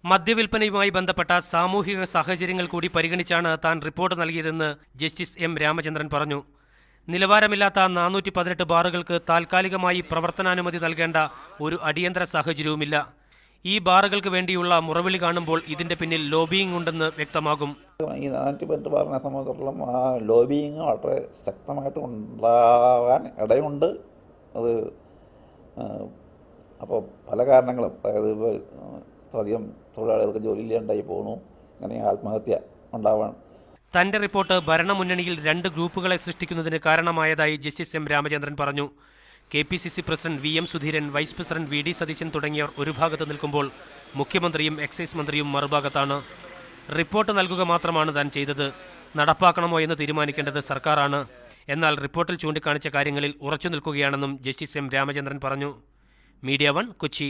മദ്യവിൽപ്പനയുമായി ബന്ധപ്പെട്ട സാമൂഹിക സാഹചര്യങ്ങൾ കൂടി പരിഗണിച്ചാണ് താൻ റിപ്പോർട്ട് നൽകിയതെന്ന് ജസ്റ്റിസ് എം രാമചന്ദ്രൻ പറഞ്ഞു. നിലവാരമില്ലാത്ത 418 ബാറുകൾക്ക് താൽക്കാലികമായി പ്രവർത്തനാനുമതി നൽകേണ്ട ഒരു അടിയന്തര സാഹചര്യവുമില്ല. ഈ ബാറുകൾക്ക് വേണ്ടിയുള്ള മുറവിളി കാണുമ്പോൾ ഇതിന്റെ പിന്നിൽ ലോബിയിങ് ഉണ്ടെന്ന് വ്യക്തമാകും. ഈ 418 ബാറിനെ സംബന്ധിച്ചിടത്തോളം ആ ലോബിയിങ് വളരെ ശക്തമായിട്ട് ഉണ്ടാകാൻ ഇടയുണ്ട്. അത് അപ്പോൾ പല കാരണങ്ങളും, അതായത് അധികം തൊഴിലാളികൾക്ക് ജോലി ഇല്ലാണ്ടായി പോകുന്നു, അങ്ങനെ ആത്മഹത്യ ഉണ്ടാവാൻ. തന്റെ റിപ്പോർട്ട് ഭരണമുന്നണിയിൽ 2 ഗ്രൂപ്പുകളെ സൃഷ്ടിക്കുന്നതിന് കാരണമായതായി ജസ്റ്റിസ് എം രാമചന്ദ്രൻ പറഞ്ഞു. KPCC president VM Sudheeran, vice president VD Satheesan തുടങ്ങിയവർ ഒരു ഭാഗത്ത് നിൽക്കുമ്പോൾ മുഖ്യമന്ത്രിയും എക്സൈസ് മന്ത്രിയും മറുഭാഗത്താണ്. റിപ്പോർട്ട് നൽകുക മാത്രമാണ് താൻ ചെയ്തത്. നടപ്പാക്കണമോ എന്ന് തീരുമാനിക്കേണ്ടത് സർക്കാരാണ്. എന്നാൽ റിപ്പോർട്ടിൽ ചൂണ്ടിക്കാണിച്ച കാര്യങ്ങളിൽ ഉറച്ചു നിൽക്കുകയാണെന്നും ജസ്റ്റിസ് എം രാമചന്ദ്രൻ പറഞ്ഞു. മീഡിയ 1 കൊച്ചി.